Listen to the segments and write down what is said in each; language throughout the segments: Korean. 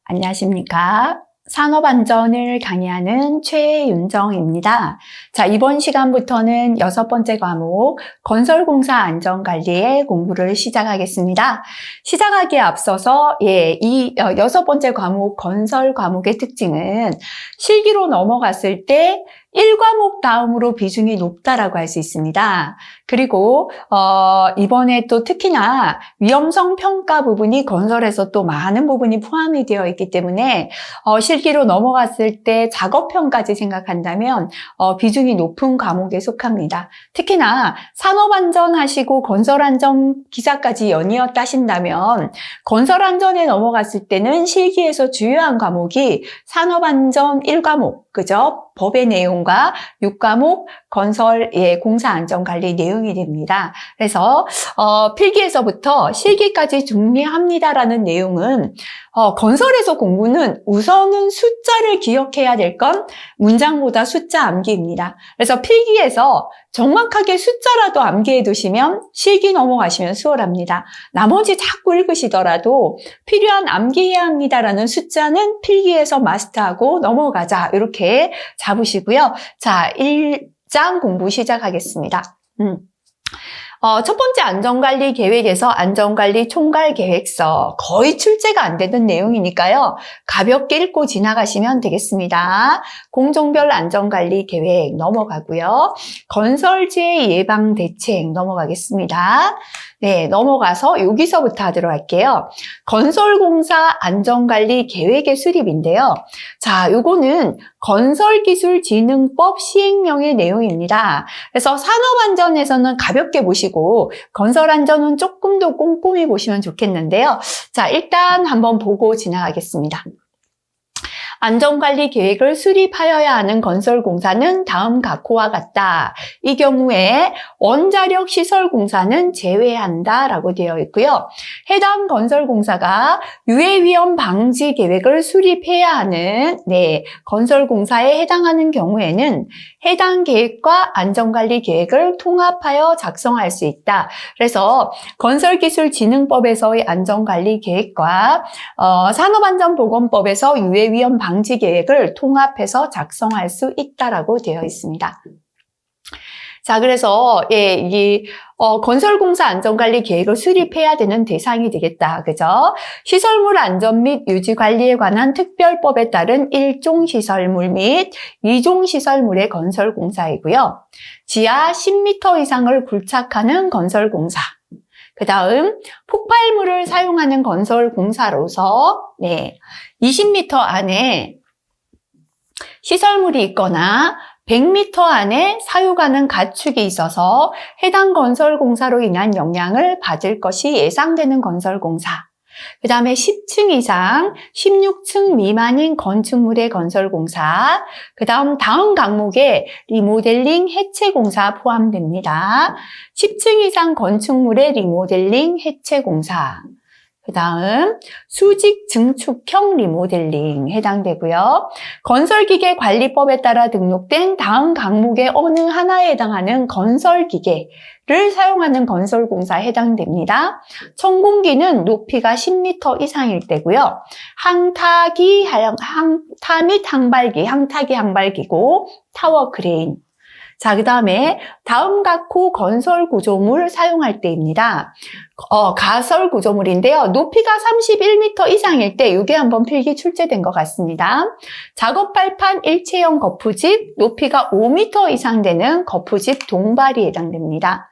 안녕하십니까. 산업안전을 강의하는 최윤정입니다. 자, 이번 시간부터는 6번째 과목 건설공사 안전관리의 공부를 시작하겠습니다. 시작하기에 앞서서 이 6번째 과목 건설 과목의 특징은 실기로 넘어갔을 때 1과목 다음으로 비중이 높다라고 할 수 있습니다. 그리고 이번에 또 특히나 위험성 평가 부분이 건설에서 또 많은 부분이 포함이 되어 있기 때문에 실기로 넘어갔을 때 작업편까지 생각한다면 비중이 높은 과목에 속합니다. 특히나 산업안전 하시고 건설안전 기사까지 연이어 따신다면 건설안전에 넘어갔을 때는 실기에서 주요한 과목이 산업안전 1과목, 그죠? 법의 내용과 6과목 건설 공사 안전관리 내용이 됩니다. 그래서 필기에서부터 실기까지 중요합니다라는 내용은 건설에서 공부는 우선은 숫자를 기억해야 될 건 문장보다 숫자 암기입니다. 그래서 필기에서 정확하게 숫자라도 암기해 두시면 실기 넘어가시면 수월합니다. 나머지 자꾸 읽으시더라도 필요한 암기해야 합니다라는 숫자는 필기에서 마스터하고 넘어가자 이렇게 잡으시고요. 자, 1장 공부 시작하겠습니다. 첫 번째 안전관리 계획에서 안전관리 총괄 계획서 거의 출제가 안 되는 내용이니까요. 가볍게 읽고 지나가시면 되겠습니다. 공종별 안전관리 계획 넘어가고요. 건설재해 예방 대책 넘어가겠습니다. 네, 넘어가서 여기서부터 하도록 할게요. 건설공사 안전관리 계획의 수립인데요. 자, 요거는 건설기술진흥법 시행령의 내용입니다. 그래서 산업안전에서는 가볍게 보시고 건설안전은 조금 더 꼼꼼히 보시면 좋겠는데요. 자, 일단 한번 보고 지나가겠습니다. 안전관리 계획을 수립하여야 하는 건설공사는 다음 각호와 같다. 이 경우에 원자력 시설공사는 제외한다라고 되어 있고요. 해당 건설공사가 유해위험 방지 계획을 수립해야 하는 건설공사에 해당하는 경우에는 해당 계획과 안전관리 계획을 통합하여 작성할 수 있다. 그래서 건설기술진흥법에서의 안전관리 계획과 산업안전보건법에서 유해위험 방지 계획을 통합해서 작성할 수 있다라고 되어 있습니다. 자, 그래서 건설공사 안전관리 계획을 수립해야 되는 대상이 되겠다. 그죠? 시설물 안전 및 유지 관리에 관한 특별법에 따른 1종 시설물 및 2종 시설물의 건설공사이고요. 지하 10m 이상을 굴착하는 건설공사. 그 다음 폭발물을 사용하는 건설공사로서 20m 안에 시설물이 있거나 100m 안에 사유가는 가축이 있어서 해당 건설공사로 인한 영향을 받을 것이 예상되는 건설공사. 그 다음에 10층 이상, 16층 미만인 건축물의 건설공사. 그 다음 강목에 리모델링 해체공사 포함됩니다. 10층 이상 건축물의 리모델링 해체공사. 그 다음 수직 증축형 리모델링 해당되고요. 건설기계 관리법에 따라 등록된 다음 강목의 어느 하나에 해당하는 건설기계를 사용하는 건설공사에 해당됩니다. 천공기는 높이가 10m 이상일 때고요. 항타 및 항타기 항발기고 타워 크레인. 자, 그 다음에 다음 각호 건설 구조물 사용할 때입니다. 가설 구조물인데요. 높이가 31m 이상일 때 이게 한번 필기 출제된 것 같습니다. 작업발판 일체형 거푸집, 높이가 5m 이상 되는 거푸집 동발이 해당됩니다.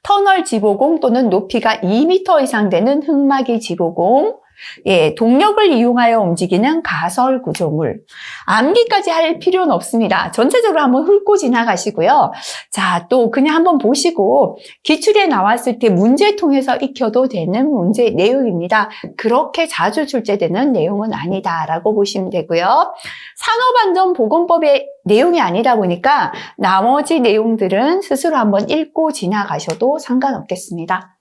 터널 지보공 또는 높이가 2m 이상 되는 흙막이 지보공, 동력을 이용하여 움직이는 가설 구조물. 암기까지 할 필요는 없습니다. 전체적으로 한번 훑고 지나가시고요. 자, 또 그냥 한번 보시고 기출에 나왔을 때 문제통에서 익혀도 되는 문제 내용입니다. 그렇게 자주 출제되는 내용은 아니다라고 보시면 되고요. 산업안전보건법의 내용이 아니다 보니까 나머지 내용들은 스스로 한번 읽고 지나가셔도 상관없겠습니다.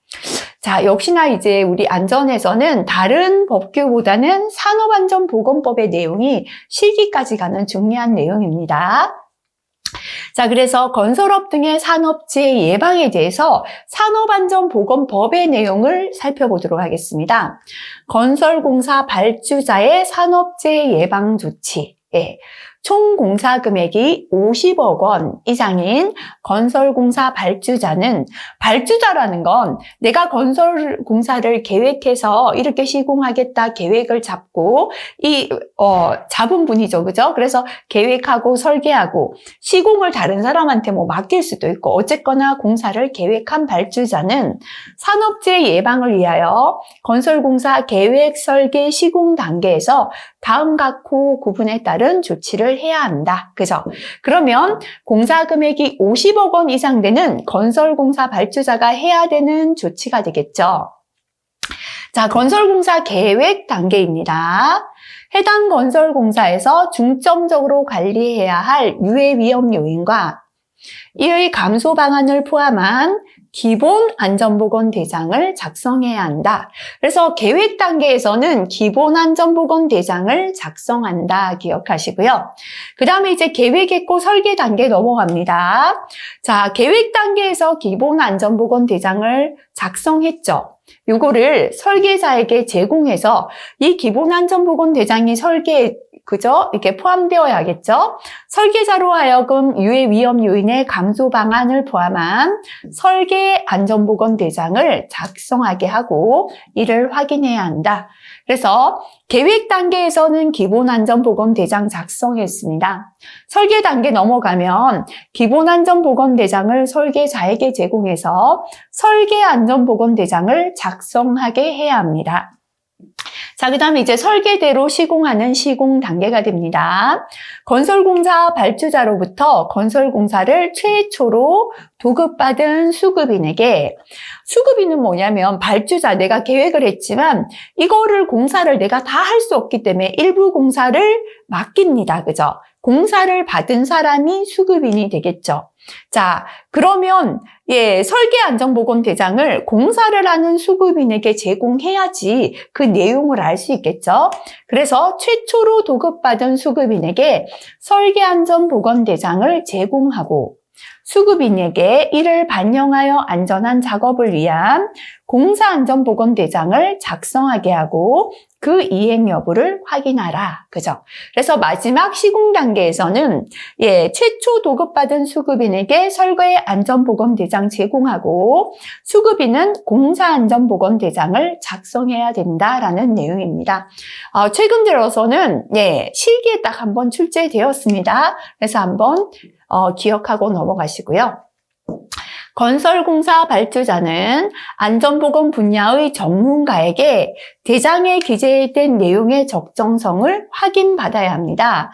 자, 역시나 이제 우리 안전에서는 다른 법규보다는 산업안전보건법의 내용이 실기까지 가는 중요한 내용입니다. 자, 그래서 건설업 등의 산업재해 예방에 대해서 산업안전보건법의 내용을 살펴보도록 하겠습니다. 건설공사 발주자의 산업재해 예방 조치. 총 공사 금액이 50억 원 이상인 건설공사 발주자는, 발주자라는 건 내가 건설공사를 계획해서 이렇게 시공하겠다 계획을 잡고 잡은 분이죠. 그죠? 그래서 계획하고 설계하고 시공을 다른 사람한테 맡길 수도 있고 어쨌거나 공사를 계획한 발주자는 산업재해 예방을 위하여 건설공사 계획, 설계, 시공 단계에서 다음과 구분에 따른 조치를 해야 한다. 그죠? 그러면 공사 금액이 50억 원 이상 되는 건설공사 발주자가 해야 되는 조치가 되겠죠. 자, 건설공사 계획 단계입니다. 해당 건설공사에서 중점적으로 관리해야 할 유해 위험 요인과 이의 감소 방안을 포함한 기본 안전보건 대장을 작성해야 한다. 그래서 계획 단계에서는 기본 안전보건 대장을 작성한다. 기억하시고요. 그 다음에 이제 계획했고 설계 단계 넘어갑니다. 자, 계획 단계에서 기본 안전보건 대장을 작성했죠. 요거를 설계자에게 제공해서 이 기본 안전보건 대장이 그죠? 이렇게 포함되어야겠죠? 설계자로 하여금 유해 위험 요인의 감소 방안을 포함한 설계 안전보건 대장을 작성하게 하고 이를 확인해야 한다. 그래서 계획 단계에서는 기본 안전보건 대장 작성했습니다. 설계 단계 넘어가면 기본 안전보건 대장을 설계자에게 제공해서 설계 안전보건 대장을 작성하게 해야 합니다. 자, 그 다음에 이제 설계대로 시공하는 시공 단계가 됩니다. 건설공사 발주자로부터 건설공사를 최초로 도급받은 수급인에게, 수급인은 뭐냐면 발주자, 내가 계획을 했지만 이거를 공사를 내가 다 할 수 없기 때문에 일부 공사를 맡깁니다. 그죠? 공사를 받은 사람이 수급인이 되겠죠. 자, 그러면 설계 안전보건 대장을 공사를 하는 수급인에게 제공해야지 그 내용을 알 수 있겠죠. 그래서 최초로 도급받은 수급인에게 설계 안전보건 대장을 제공하고 수급인에게 이를 반영하여 안전한 작업을 위한 공사안전보건 대장을 작성하게 하고 그 이행 여부를 확인하라. 그죠? 그래서 마지막 시공 단계에서는 최초 도급받은 수급인에게 설계 안전보건 대장 제공하고 수급인은 공사안전보건 대장을 작성해야 된다라는 내용입니다. 최근 들어서는 실기에 딱 한번 출제되었습니다. 그래서 한번 기억하고 넘어가시고요. 건설공사 발주자는 안전보건 분야의 전문가에게 대장에 기재된 내용의 적정성을 확인받아야 합니다.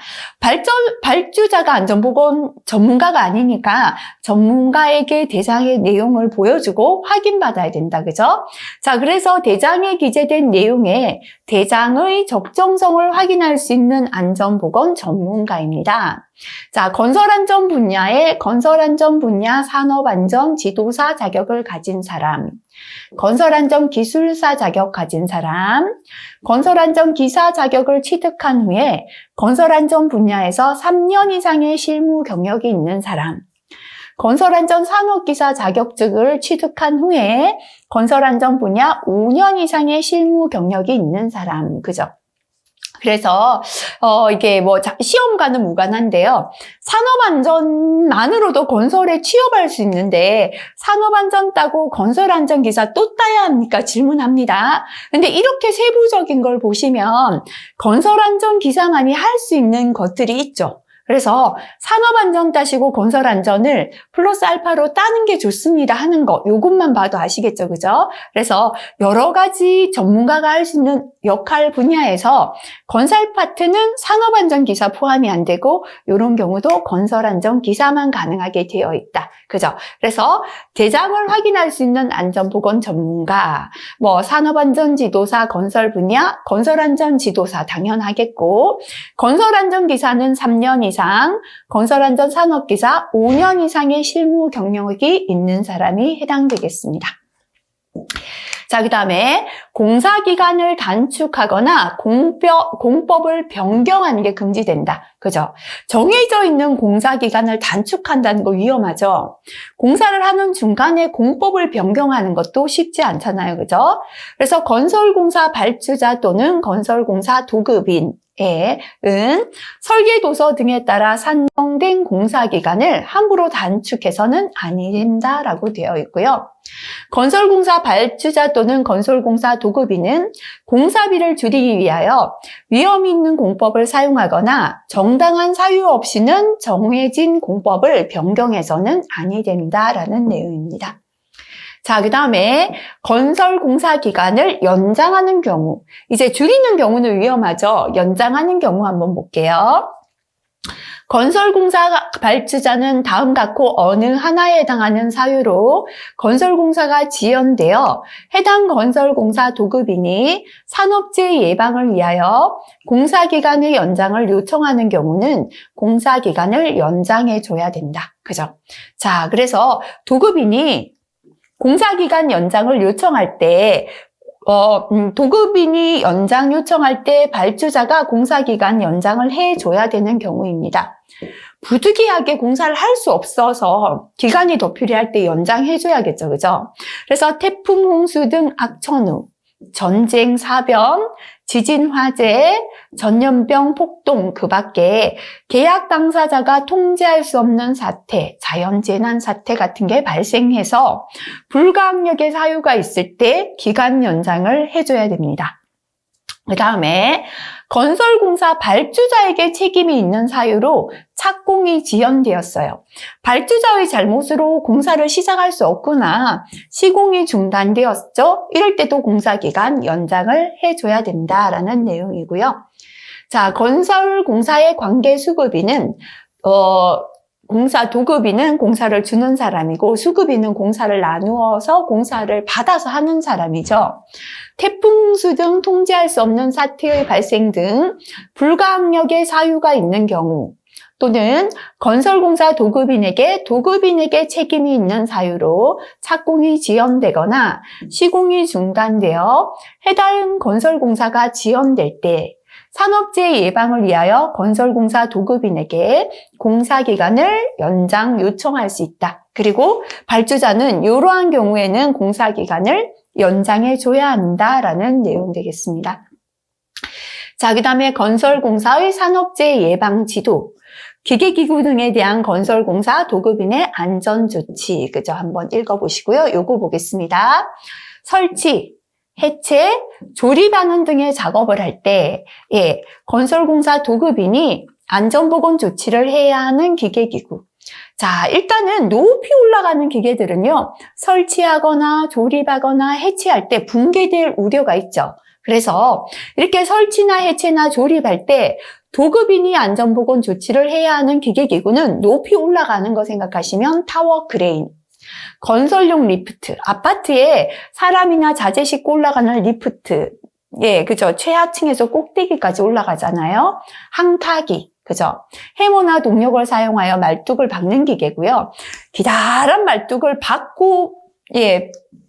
발주자가 안전보건 전문가가 아니니까 전문가에게 대장의 내용을 보여주고 확인받아야 된다. 그죠? 자, 그래서 대장에 기재된 내용에 대장의 적정성을 확인할 수 있는 안전보건 전문가입니다. 자, 건설안전 분야의 건설안전 분야 산업안전 지도사 자격을 가진 사람, 건설안전 기술사 자격 가진 사람, 건설안전 기사 자격을 취득한 후에 건설안전 분야에서 3년 이상의 실무 경력이 있는 사람, 건설안전 산업기사 자격증을 취득한 후에 건설안전 분야 5년 이상의 실무 경력이 있는 사람, 그죠? 그래서 이게 시험과는 무관한데요. 산업안전만으로도 건설에 취업할 수 있는데 산업안전 따고 건설안전기사 또 따야 합니까? 질문합니다. 근데 이렇게 세부적인 걸 보시면 건설안전기사만이 할 수 있는 것들이 있죠. 그래서 산업안전 따시고 건설안전을 플러스 알파로 따는 게 좋습니다 하는 거, 요것만 봐도 아시겠죠, 그죠? 그래서 여러 가지 전문가가 할 수 있는 역할 분야에서 건설 파트는 산업안전기사 포함이 안 되고 이런 경우도 건설안전기사만 가능하게 되어 있다. 그죠? 그래서 대장을 확인할 수 있는 안전보건 전문가, 산업안전지도사 건설 분야, 건설안전지도사 당연하겠고, 건설안전기사는 3년 이상, 건설안전 산업기사 5년 이상의 실무 경력이 있는 사람이 해당되겠습니다. 자, 그 다음에 공사기간을 단축하거나 공법을 변경하는 게 금지된다. 그죠? 정해져 있는 공사기간을 단축한다는 거 위험하죠? 공사를 하는 중간에 공법을 변경하는 것도 쉽지 않잖아요. 그죠? 그래서 건설공사 발주자 또는 건설공사 도급인 설계도서 등에 따라 산정된 공사기간을 함부로 단축해서는 아니 된다라고 되어 있고요. 건설공사 발주자 또는 건설공사 도급인은 공사비를 줄이기 위하여 위험 있는 공법을 사용하거나 정당한 사유 없이는 정해진 공법을 변경해서는 아니 된다라는 내용입니다. 자, 그 다음에 건설공사 기간을 연장하는 경우, 이제 줄이는 경우는 위험하죠. 연장하는 경우 한번 볼게요. 건설공사 발주자는 다음 각호 어느 하나에 해당하는 사유로 건설공사가 지연되어 해당 건설공사 도급인이 산업재해 예방을 위하여 공사기간의 연장을 요청하는 경우는 공사기간을 연장해줘야 된다. 그죠? 자, 그래서 도급인이 공사기간 연장을 요청할 때 도급인이 연장 요청할 때 발주자가 공사기간 연장을 해줘야 되는 경우입니다. 부득이하게 공사를 할 수 없어서 기간이 더 필요할 때 연장해줘야겠죠. 그죠? 그래서 태풍, 홍수 등 악천후, 전쟁, 사변, 지진, 화재, 전염병, 폭동 그 밖에 계약 당사자가 통제할 수 없는 사태, 자연재난 사태 같은 게 발생해서 불가항력의 사유가 있을 때 기간 연장을 해줘야 됩니다. 그 다음에 건설공사 발주자에게 책임이 있는 사유로 착공이 지연되었어요. 발주자의 잘못으로 공사를 시작할 수 없거나 시공이 중단되었죠. 이럴 때도 공사기간 연장을 해줘야 된다라는 내용이고요. 자, 건설공사의 관계수급인은 공사 도급인은 공사를 주는 사람이고 수급인은 공사를 나누어서 공사를 받아서 하는 사람이죠. 태풍, 홍수 등 통제할 수 없는 사태의 발생 등 불가항력의 사유가 있는 경우 또는 건설공사 도급인에게 책임이 있는 사유로 착공이 지연되거나 시공이 중단되어 해당 건설공사가 지연될 때 산업재해 예방을 위하여 건설공사 도급인에게 공사기간을 연장 요청할 수 있다. 그리고 발주자는 이러한 경우에는 공사기간을 연장해줘야 한다라는 내용 되겠습니다. 자, 그 다음에 건설공사의 산업재해 예방 지도, 기계기구 등에 대한 건설공사 도급인의 안전조치, 그죠? 한번 읽어보시고요. 요거 보겠습니다. 설치, 해체, 조립하는 등의 작업을 할 때, 건설공사 도급인이 안전보건 조치를 해야 하는 기계기구. 자, 일단은 높이 올라가는 기계들은요, 설치하거나 조립하거나 해체할 때 붕괴될 우려가 있죠. 그래서 이렇게 설치나 해체나 조립할 때 도급인이 안전보건 조치를 해야 하는 기계기구는 높이 올라가는 거 생각하시면 타워 크레인, 건설용 리프트, 아파트에 사람이나 자재 싣고 올라가는 리프트, 그죠? 최하층에서 꼭대기까지 올라가잖아요. 항타기, 그죠? 해모나 동력을 사용하여 말뚝을 박는 기계고요. 기다란 말뚝을 박고,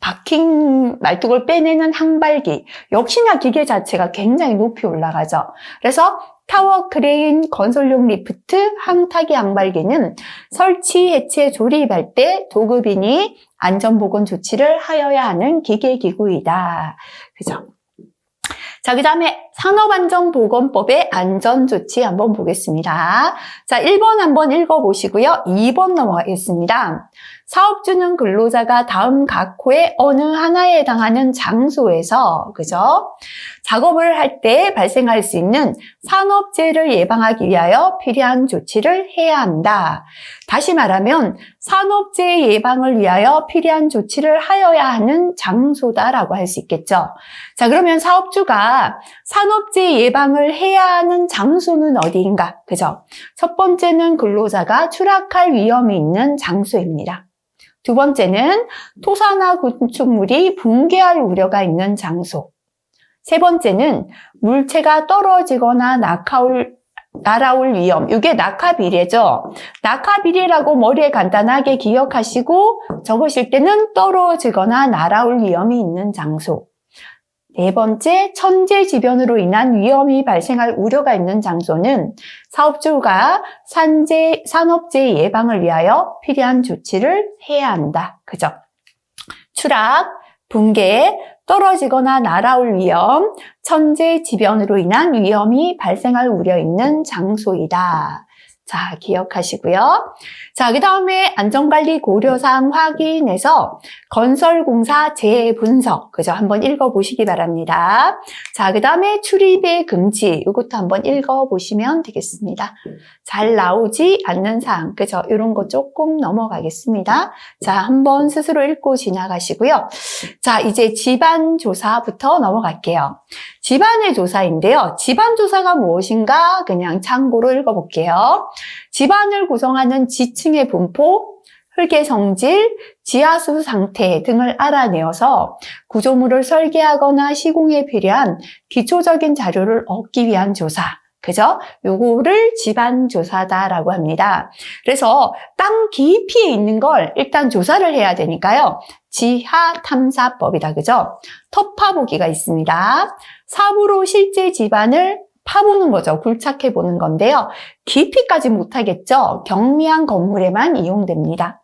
박힌 말뚝을 빼내는 항발기, 역시나 기계 자체가 굉장히 높이 올라가죠. 그래서 타워 크레인, 건설용 리프트, 항타기 항발기는 설치, 해체, 조립할 때 도급인이 안전보건 조치를 하여야 하는 기계기구이다. 그죠? 자, 그 다음에 산업안전보건법의 안전조치 한번 보겠습니다. 자, 1번 한번 읽어보시고요. 2번 넘어가겠습니다. 사업주는 근로자가 다음 각호의 어느 하나에 해당하는 장소에서, 그죠? 작업을 할 때 발생할 수 있는 산업재해를 예방하기 위하여 필요한 조치를 해야 한다. 다시 말하면 산업재해 예방을 위하여 필요한 조치를 하여야 하는 장소다라고 할 수 있겠죠. 자, 그러면 사업주가 산업재해 예방을 해야 하는 장소는 어디인가? 그죠? 첫 번째는 근로자가 추락할 위험이 있는 장소입니다. 두 번째는 토사나 건축물이 붕괴할 우려가 있는 장소. 세 번째는 물체가 떨어지거나 날아올 위험. 이게 낙하비례죠. 낙하비례라고 머리에 간단하게 기억하시고 적으실 때는 떨어지거나 날아올 위험이 있는 장소. 네 번째, 천재지변으로 인한 위험이 발생할 우려가 있는 장소는 사업주가 산업재해 예방을 위하여 필요한 조치를 해야 한다. 그죠? 추락, 붕괴, 떨어지거나 날아올 위험, 천재지변으로 인한 위험이 발생할 우려 있는 장소이다. 자, 기억하시고요. 자, 그 다음에 안전관리 고려사항 확인해서 건설공사 재해 분석, 그죠? 한번 읽어보시기 바랍니다. 자, 그 다음에 출입의 금지, 이것도 한번 읽어보시면 되겠습니다. 잘 나오지 않는 사항, 그죠? 이런 거 조금 넘어가겠습니다. 자, 한번 스스로 읽고 지나가시고요. 자, 이제 집안조사부터 넘어갈게요. 집안의 조사인데요. 집안조사가 무엇인가 그냥 참고로 읽어볼게요. 집안을 구성하는 지층의 분포, 흙의 성질, 지하수 상태 등을 알아내어서 구조물을 설계하거나 시공에 필요한 기초적인 자료를 얻기 위한 조사. 그죠? 요거를 집안조사다라고 합니다. 그래서 땅 깊이에 있는 걸 일단 조사를 해야 되니까요. 지하탐사법이다. 그죠? 텃파보기가 있습니다. 삽으로 실제 집안을 파보는 거죠. 굴착해 보는 건데요. 깊이까지 못하겠죠. 경미한 건물에만 이용됩니다.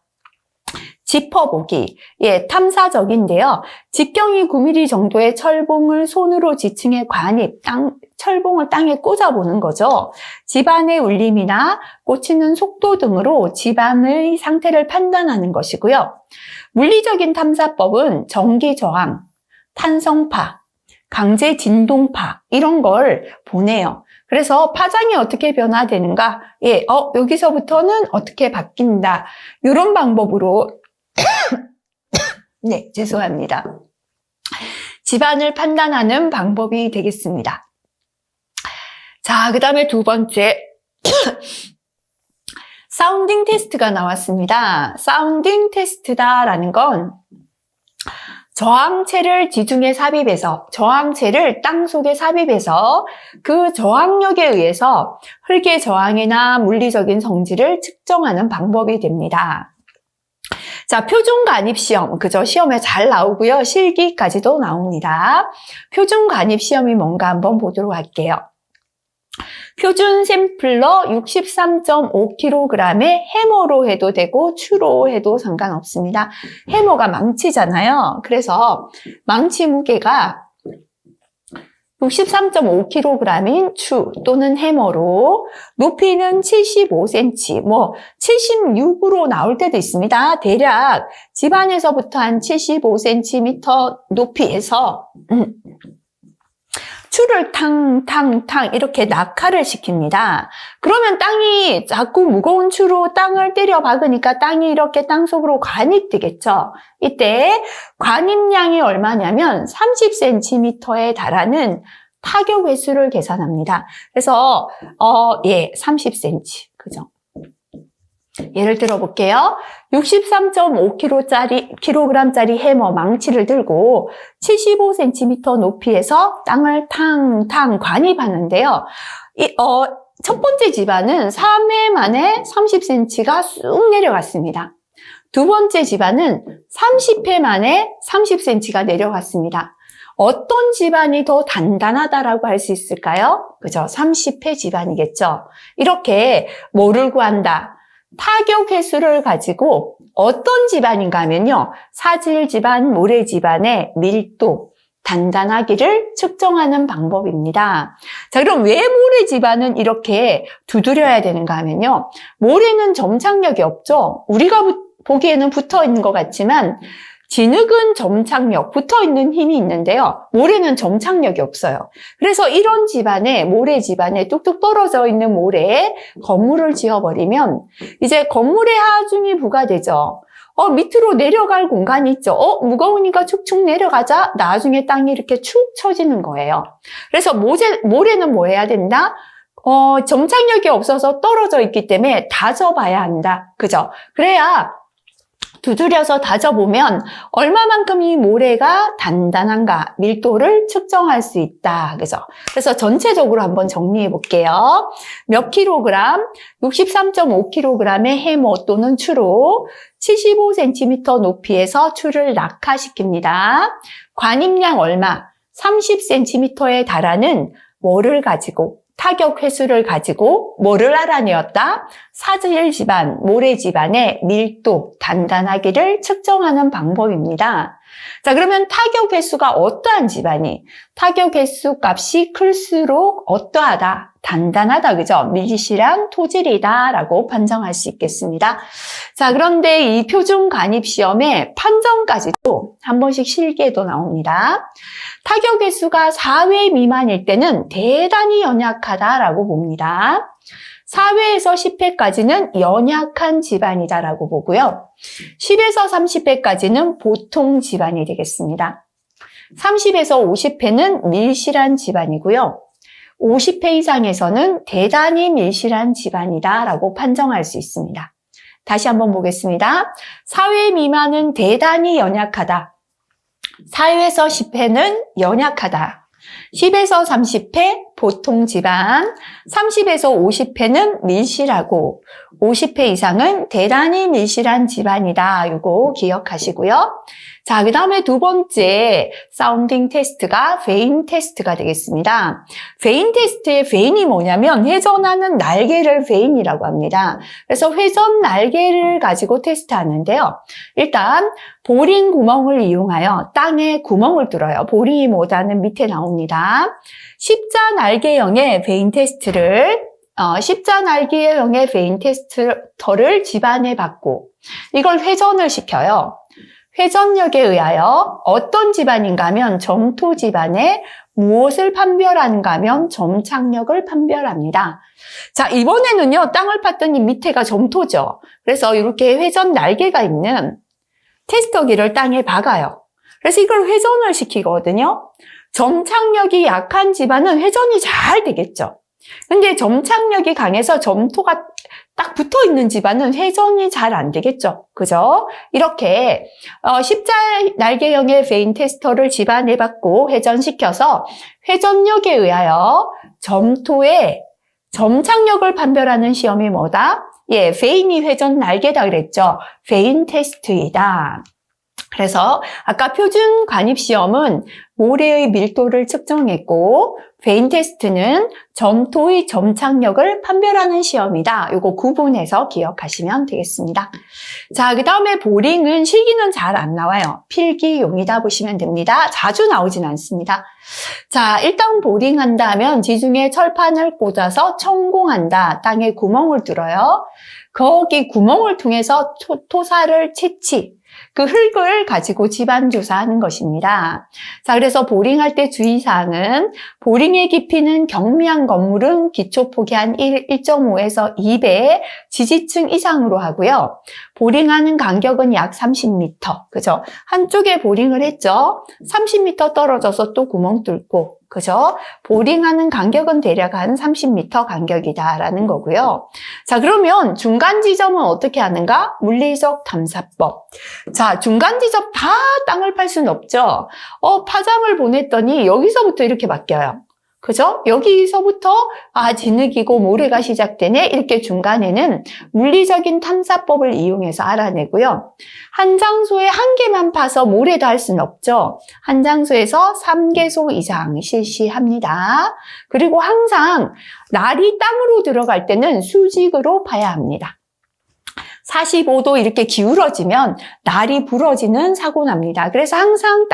짚어보기, 예, 탐사적인데요. 직경이 9mm 정도의 철봉을 손으로 지층에 철봉을 땅에 꽂아보는 거죠. 집안의 울림이나 꽂히는 속도 등으로 집안의 상태를 판단하는 것이고요. 물리적인 탐사법은 전기 저항, 탄성파, 강제 진동파 이런 걸 보내요. 그래서 파장이 어떻게 변화되는가? 예, 여기서부터는 어떻게 바뀐다. 이런 방법으로 네, 죄송합니다. 집안을 판단하는 방법이 되겠습니다. 자, 그 다음에 두 번째 사운딩 테스트가 나왔습니다. 사운딩 테스트다라는 건 저항체를 지중해 삽입해서 저항체를 땅속에 삽입해서 그 저항력에 의해서 흙의 저항이나 물리적인 성질을 측정하는 방법이 됩니다. 자, 표준관입시험, 그죠? 시험에 잘 나오고요. 실기까지도 나옵니다. 표준관입시험이 뭔가 한번 보도록 할게요. 표준 샘플러 63.5kg의 해머로 해도 되고 추로 해도 상관없습니다. 해머가 망치잖아요. 그래서 망치 무게가 63.5kg인 추 또는 해머로 높이는 75cm, 76으로 나올 때도 있습니다. 대략 집안에서부터 한 75cm 높이에서 추를 탕탕탕 이렇게 낙하를 시킵니다. 그러면 땅이 자꾸 무거운 추로 땅을 때려 박으니까 땅이 이렇게 땅속으로 관입되겠죠. 이때 관입량이 얼마냐면 30cm에 달하는 타격 횟수를 계산합니다. 그래서 30cm. 그죠? 예를 들어 볼게요. 63.5kg짜리 해머 망치를 들고 75cm 높이에서 땅을 탕탕 관입하는데요. 첫 번째 집안은 3회 만에 30cm가 쑥 내려갔습니다. 두 번째 집안은 30회 만에 30cm가 내려갔습니다. 어떤 집안이 더 단단하다라고 할 수 있을까요? 그죠? 30회 집안이겠죠. 이렇게 뭐를 구한다? 타격 횟수를 가지고 어떤 집안인가 하면요. 사질 집안, 모래 집안의 밀도, 단단하기를 측정하는 방법입니다. 자, 그럼 왜 모래 집안은 이렇게 두드려야 되는가 하면요. 모래는 점착력이 없죠. 우리가 보기에는 붙어 있는 것 같지만 진흙은 점착력, 붙어있는 힘이 있는데요. 모래는 점착력이 없어요. 그래서 이런 집안에, 모래 집안에 뚝뚝 떨어져 있는 모래에 건물을 지어버리면 이제 건물의 하중이 부과되죠. 밑으로 내려갈 공간이 있죠. 무거우니까 축축 내려가자. 나중에 땅이 이렇게 축 처지는 거예요. 그래서 모래는 뭐 해야 된다? 점착력이 없어서 떨어져 있기 때문에 다져봐야 한다. 그죠? 그래야 두드려서 다져보면 얼마만큼 이 모래가 단단한가 밀도를 측정할 수 있다. 그죠? 그래서 전체적으로 한번 정리해 볼게요. 몇 킬로그램? 63.5kg의 해머 또는 추로 75cm 높이에서 추를 낙하시킵니다. 관입량 얼마? 30cm에 달하는 뭐를 가지고 타격 횟수를 가지고 뭐를 알아내었다? 사질 지반, 모래 지반의 밀도, 단단하기를 측정하는 방법입니다. 자, 그러면 타격 횟수가 어떠한 지반이? 타격 횟수 값이 클수록 어떠하다? 단단하다, 그죠? 밀실한 토질이다 라고 판정할 수 있겠습니다. 자, 그런데 이 표준 간입 시험에 판정까지도 한 번씩 실기에도 나옵니다. 타격 횟수가 4회 미만일 때는 대단히 연약하다라고 봅니다. 4회에서 10회까지는 연약한 지반이다라고 보고요. 10에서 30회까지는 보통 지반이 되겠습니다. 30에서 50회는 밀실한 지반이고요. 50회 이상에서는 대단히 밀실한 지반이다라고 판정할 수 있습니다. 다시 한번 보겠습니다. 4회 미만은 대단히 연약하다. 4회에서 10회는 연약하다. 10에서 30회 보통 지반, 30에서 50회는 밀실하고 50회 이상은 대단히 밀실한 지반이다. 이거 기억하시고요. 자, 그 다음에 두 번째 사운딩 테스트가 베인 테스트가 되겠습니다. 베인 테스트의 베인이 뭐냐면 회전하는 날개를 베인이라고 합니다. 그래서 회전 날개를 가지고 테스트하는데요. 일단 보링 구멍을 이용하여 땅에 구멍을 뚫어요. 보링이 뭐다는 밑에 나옵니다. 십자 날개형의 베인 테스트를 십자 날개형의 베인 테스터를 집안에 받고 이걸 회전을 시켜요. 회전력에 의하여 어떤 집안인가 하면 점토 집안에 무엇을 판별하는가 하면 점착력을 판별합니다. 자, 이번에는요, 땅을 팠더니 밑에가 점토죠. 그래서 이렇게 회전 날개가 있는 테스터기를 땅에 박아요. 그래서 이걸 회전을 시키거든요. 점착력이 약한 집안은 회전이 잘 되겠죠. 근데 점착력이 강해서 점토가 딱 붙어 있는 집안은 회전이 잘 안 되겠죠. 그죠? 이렇게 십자 날개형의 베인 테스터를 집안에 받고 회전시켜서 회전력에 의하여 점토의 점착력을 판별하는 시험이 뭐다? 예, 베인이 회전 날개다 그랬죠. 베인 테스트이다. 그래서 아까 표준 관입 시험은 모래의 밀도를 측정했고 베인 테스트는 점토의 점착력을 판별하는 시험이다. 이거 구분해서 기억하시면 되겠습니다. 자, 그 다음에 보링은 실기는 잘 안 나와요. 필기용이다 보시면 됩니다. 자주 나오진 않습니다. 자, 일단 보링한다 하면 지중해 철판을 꽂아서 천공한다. 땅에 구멍을 뚫어요. 거기 구멍을 통해서 토사를 채취, 그 흙을 가지고 집안 조사하는 것입니다. 자, 그래서 보링할 때 주의사항은 보링의 깊이는 경미한 건물은 기초폭이 한 1.5에서 2배, 지지층 이상으로 하고요. 보링하는 간격은 약 30m. 그죠? 한쪽에 보링을 했죠? 30m 떨어져서 또 구멍 뚫고, 그죠? 보링하는 간격은 대략 한 30m 간격이다라는 거고요. 자, 그러면 중간 지점은 어떻게 하는가? 물리적 탐사법. 자, 중간 지점 다 땅을 팔 수는 없죠. 파장을 보냈더니 여기서부터 이렇게 바뀌어요. 그죠? 여기서부터 진흙이고 모래가 시작되네. 이렇게 중간에는 물리적인 탐사법을 이용해서 알아내고요. 한 장소에 한 개만 파서 모래다 할 수는 없죠. 한 장소에서 3개소 이상 실시합니다. 그리고 항상 날이 땅으로 들어갈 때는 수직으로 파야 합니다. 45도 이렇게 기울어지면 날이 부러지는 사고 납니다. 그래서 항상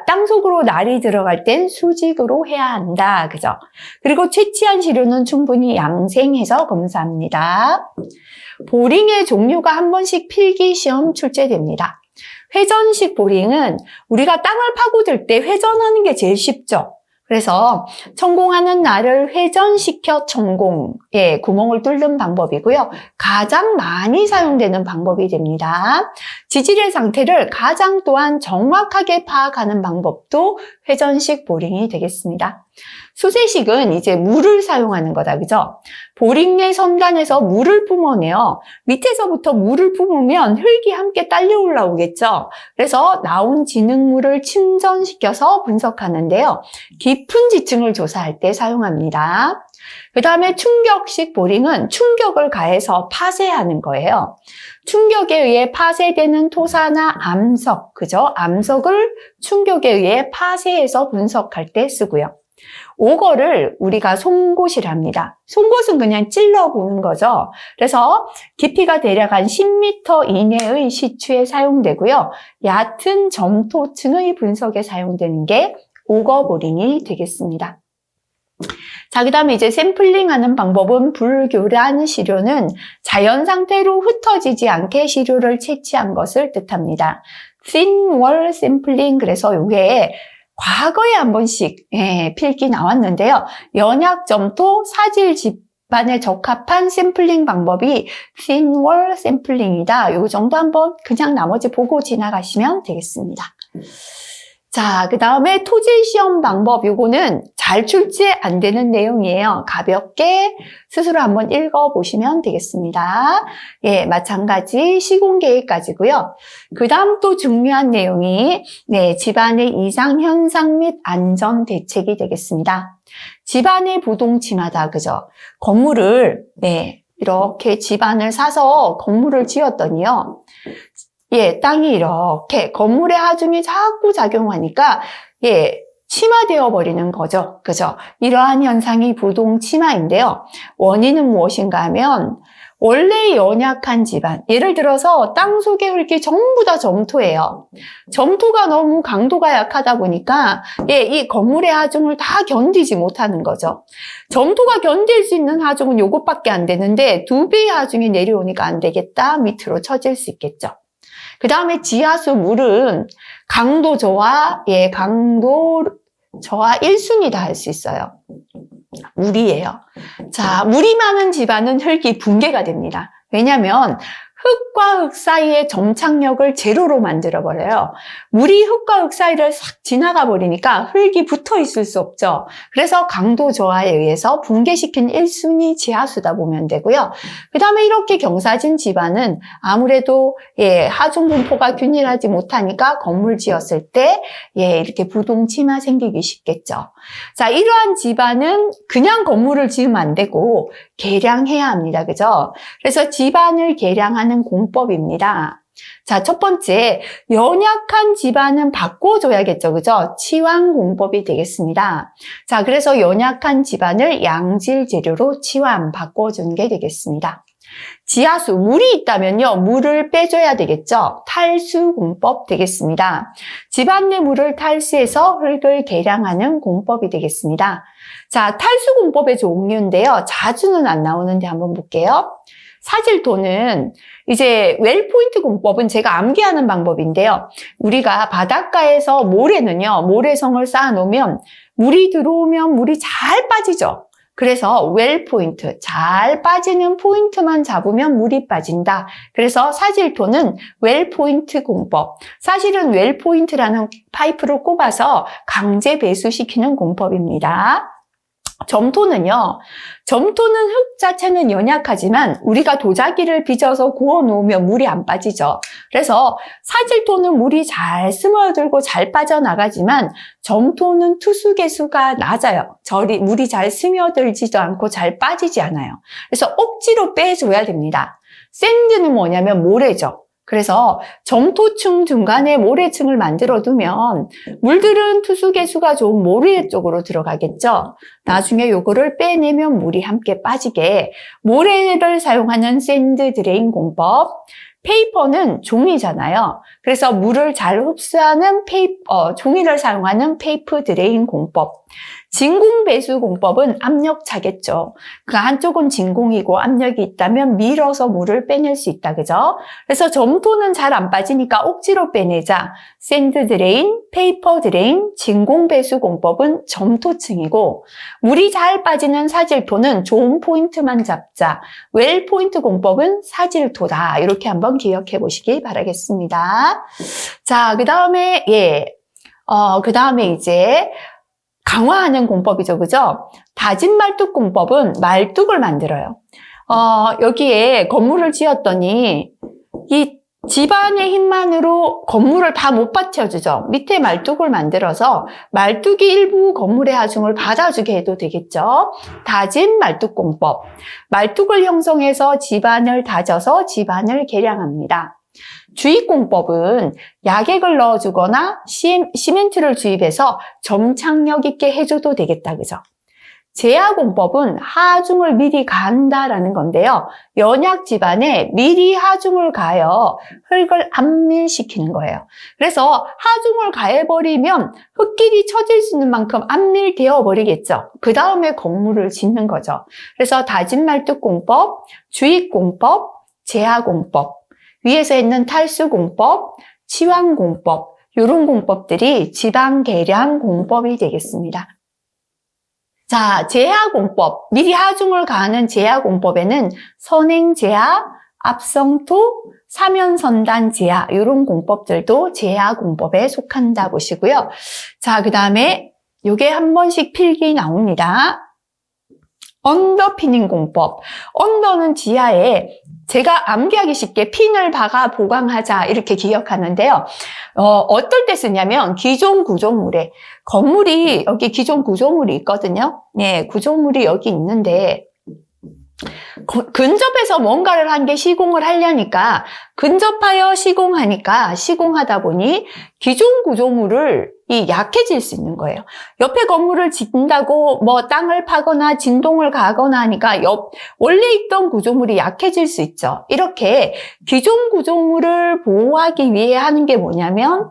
땅속으로 날이 들어갈 땐 수직으로 해야 한다. 그죠? 그리고 채취한 시료는 충분히 양생해서 검사합니다. 보링의 종류가 한 번씩 필기 시험 출제됩니다. 회전식 보링은 우리가 땅을 파고들 때 회전하는 게 제일 쉽죠. 그래서 천공하는 날을 회전시켜 천공에 구멍을 뚫는 방법이고요. 가장 많이 사용되는 방법이 됩니다. 지질의 상태를 가장 또한 정확하게 파악하는 방법도 회전식 보링이 되겠습니다. 수세식은 이제 물을 사용하는 거다, 그죠? 보링내 선단에서 물을 뿜어내요. 밑에서부터 물을 뿜으면 흙이 함께 딸려 올라오겠죠? 그래서 나온 진흙물을 침전시켜서 분석하는데요. 깊은 지층을 조사할 때 사용합니다. 그 다음에 충격식 보링은 충격을 가해서 파쇄하는 거예요. 충격에 의해 파쇄되는 토사나 암석, 그죠? 암석을 충격에 의해 파쇄해서 분석할 때 쓰고요. 오거를 우리가 송곳이랍니다. 송곳은 그냥 찔러보는 거죠. 그래서 깊이가 대략 한 10m 이내의 시추에 사용되고요. 얕은 점토층의 분석에 사용되는 게 오거 보링이 되겠습니다. 자, 그 다음에 이제 샘플링하는 방법은 불교란 시료는 자연 상태로 흩어지지 않게 시료를 채취한 것을 뜻합니다. thin wall sampling, 그래서 이게 과거에 한 번씩 필기 나왔는데요. 연약점토 사질 집안에 적합한 샘플링 방법이 thin wall sampling이다. 요 정도 한번 그냥 나머지 보고 지나가시면 되겠습니다. 자, 그 다음에 토질 시험 방법, 요거는 잘 출제 안 되는 내용이에요. 가볍게 스스로 한번 읽어보시면 되겠습니다. 예, 마찬가지 시공 계획까지고요. 그 다음 또 중요한 내용이 집안의 이상 현상 및 안전 대책이 되겠습니다. 집안의 부동침하다, 그죠? 건물을 이렇게 집안을 사서 건물을 지었더니요. 땅이 이렇게 건물의 하중이 자꾸 작용하니까 침하되어 버리는 거죠. 그죠? 이러한 현상이 부동침하인데요. 원인은 무엇인가 하면 원래 연약한 집안, 예를 들어서 땅 속의 흙이 전부 다 점토예요. 점토가 너무 강도가 약하다 보니까 이 건물의 하중을 다 견디지 못하는 거죠. 점토가 견딜 수 있는 하중은 요것밖에 안 되는데 2배의 하중이 내려오니까 안 되겠다. 밑으로 처질 수 있겠죠. 그 다음에 지하수 물은 강도 저하, 강도 저하 1순위다 할 수 있어요. 물이에요. 자, 물이 많은 집안은 흙이 붕괴가 됩니다. 왜냐하면 흙과 흙 사이의 점착력을 제로로 만들어버려요. 물이 흙과 흙 사이를 싹 지나가 버리니까 흙이 붙어 있을 수 없죠. 그래서 강도 저하에 의해서 붕괴시킨 1순위 지하수다 보면 되고요. 그 다음에 이렇게 경사진 집안은 아무래도 하중 분포가 균일하지 못하니까 건물 지었을 때 이렇게 부동침하 생기기 쉽겠죠. 자, 이러한 집안은 그냥 건물을 지으면 안 되고 개량해야 합니다. 그죠? 그래서 집안을 개량하는 공법입니다. 자, 첫 번째, 연약한 집안은 바꿔줘야겠죠. 그죠? 치환 공법이 되겠습니다. 자, 그래서 연약한 집안을 양질 재료로 치환, 바꿔주는 게 되겠습니다. 지하수, 물이 있다면요, 물을 빼줘야 되겠죠. 탈수 공법 되겠습니다. 집안 내 물을 탈수해서 흙을 개량하는 공법이 되겠습니다. 자, 탈수 공법의 종류인데요. 자주는 안 나오는데 한번 볼게요. 사질토는 이제 웰포인트 공법은 제가 암기하는 방법인데요. 우리가 바닷가에서 모래는요, 모래성을 쌓아놓으면 물이 들어오면 물이 잘 빠지죠. 그래서 웰포인트, 잘 빠지는 포인트만 잡으면 물이 빠진다. 그래서 사질토는 웰포인트 공법. 사실은 웰포인트라는 파이프를 꼽아서 강제 배수시키는 공법입니다. 점토는요, 점토는 흙 자체는 연약하지만 우리가 도자기를 빚어서 구워 놓으면 물이 안 빠지죠. 그래서 사질토는 물이 잘 스며들고 잘 빠져나가지만 점토는 투수 계수가 낮아요. 물이 잘 스며들지도 않고 잘 빠지지 않아요. 그래서 억지로 빼줘야 됩니다. 샌드는 뭐냐면 모래죠. 그래서 점토층 중간에 모래층을 만들어 두면 물들은 투수 계수가 좋은 모래 쪽으로 들어가겠죠. 나중에 요거를 빼내면 물이 함께 빠지게 모래를 사용하는 샌드 드레인 공법. 페이퍼는 종이잖아요. 그래서 물을 잘 흡수하는 종이를 사용하는 페이퍼 드레인 공법. 진공 배수 공법은 압력차겠죠. 그 한쪽은 진공이고 압력이 있다면 밀어서 물을 빼낼 수 있다, 그죠? 그래서 점토는 잘 안 빠지니까 억지로 빼내자. 샌드 드레인, 페이퍼 드레인, 진공 배수 공법은 점토층이고, 물이 잘 빠지는 사질토는 좋은 포인트만 잡자. 웰 포인트 공법은 사질토다. 이렇게 한번 기억해 보시기 바라겠습니다. 자, 그 다음에 이제 강화하는 공법이죠. 그죠? 다진 말뚝 공법은 말뚝을 만들어요. 여기에 건물을 지었더니 이 집안의 힘만으로 건물을 다 못 받쳐주죠. 밑에 말뚝을 만들어서 말뚝이 일부 건물의 하중을 받아주게 해도 되겠죠. 다진 말뚝공법. 말뚝을 형성해서 집안을 다져서 집안을 개량합니다. 주입공법은 약액을 넣어주거나 시멘트를 주입해서 점착력 있게 해줘도 되겠다. 그죠? 제하공법은 하중을 미리 가한다라는 건데요. 연약 집안에 미리 하중을 가하여 흙을 안밀시키는 거예요. 그래서 하중을 가해버리면 흙길이 처질 수 있는 만큼 안밀되어 버리겠죠. 그 다음에 건물을 짓는 거죠. 그래서 다진말뚝공법, 주입공법, 제하공법, 위에서 있는 탈수공법, 치왕공법, 이런 공법들이 지방개량 공법이 되겠습니다. 자, 제하공법, 미리 하중을 가하는 제하공법에는 선행제하, 압성토, 사면선단제하 이런 공법들도 제하공법에 속한다 보시고요. 자, 그 다음에 요게 한 번씩 필기 나옵니다. 언더피닝 공법. 언더는 지하에 제가 암기하기 쉽게 핀을 박아 보강하자 이렇게 기억하는데요. 어떨 때 쓰냐면 기존 구조물에 건물이 여기 기존 구조물이 있거든요. 네, 구조물이 여기 있는데 근접해서 뭔가를 한 게 시공을 하려니까 근접하여 시공하다 보니 기존 구조물을 약해질 수 있는 거예요. 옆에 건물을 짓는다고 뭐 땅을 파거나 진동을 가거나 하니까 원래 있던 구조물이 약해질 수 있죠. 이렇게 기존 구조물을 보호하기 위해 하는 게 뭐냐면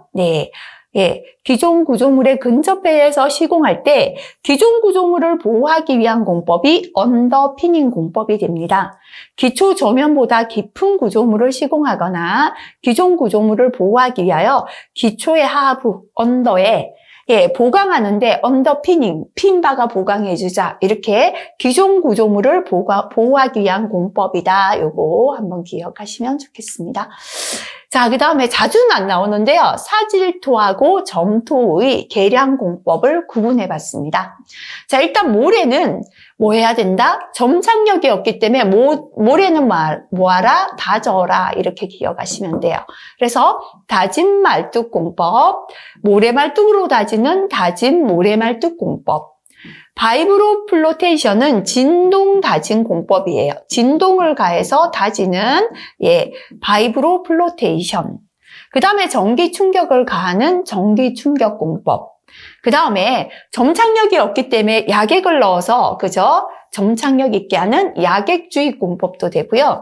기존 구조물에 근접해서 시공할 때 기존 구조물을 보호하기 위한 공법이 언더피닝 공법이 됩니다. 기초 저면보다 깊은 구조물을 시공하거나 기존 구조물을 보호하기 위하여 기초의 하부, 언더에 보강하는데 언더피닝, 핀박아 보강해주자. 이렇게 기존 구조물을 보호하기 위한 공법이다. 요거 한번 기억하시면 좋겠습니다. 자, 그 다음에 자주는 안 나오는데요. 사질토하고 점토의 계량 공법을 구분해 봤습니다. 자, 일단 모래는 뭐 해야 된다? 점착력이 없기 때문에 모래는 뭐하라? 다져라. 이렇게 기억하시면 돼요. 그래서 다진 말뚝 공법, 모래말뚝으로 다지는 다진 모래말뚝 공법. 바이브로 플로테이션은 진동 다진 공법이에요. 진동을 가해서 다지는 바이브로 플로테이션. 그 다음에 전기 충격을 가하는 전기 충격 공법. 그 다음에 점착력이 없기 때문에 약액을 넣어서 그죠? 점착력 있게 하는 약액주의 공법도 되고요.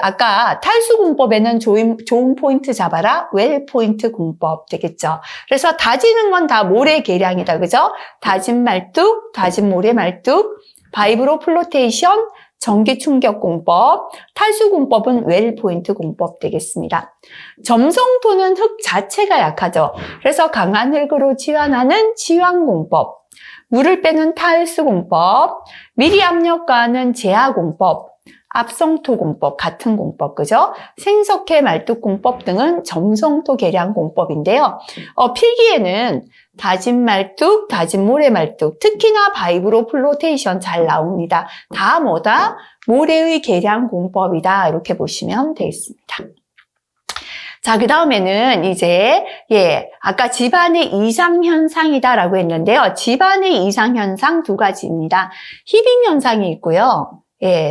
아까 탈수 공법에는 좋은 포인트 잡아라. 웰 포인트 공법 되겠죠. 그래서 다지는 건 다 모래 계량이다. 그죠? 다진 말뚝, 다진 모래 말뚝, 바이브로 플로테이션, 전기 충격 공법, 탈수 공법은 웰 포인트 공법 되겠습니다. 점성토는 흙 자체가 약하죠. 그래서 강한 흙으로 치환하는 치환 공법, 물을 빼는 탈수 공법, 미리 압력 가하는 제하 공법, 압성토 공법, 같은 공법, 그죠? 생석회 말뚝 공법 등은 점성토 계량 공법인데요. 필기에는 다진 말뚝, 다진 모래 말뚝, 특히나 바이브로 플로테이션 잘 나옵니다. 다 뭐다? 모래의 계량 공법이다. 이렇게 보시면 되겠습니다. 자, 그 다음에는 이제, 아까 집안의 이상현상이다라고 했는데요. 집안의 이상현상 두 가지입니다. 히빙 현상이 있고요.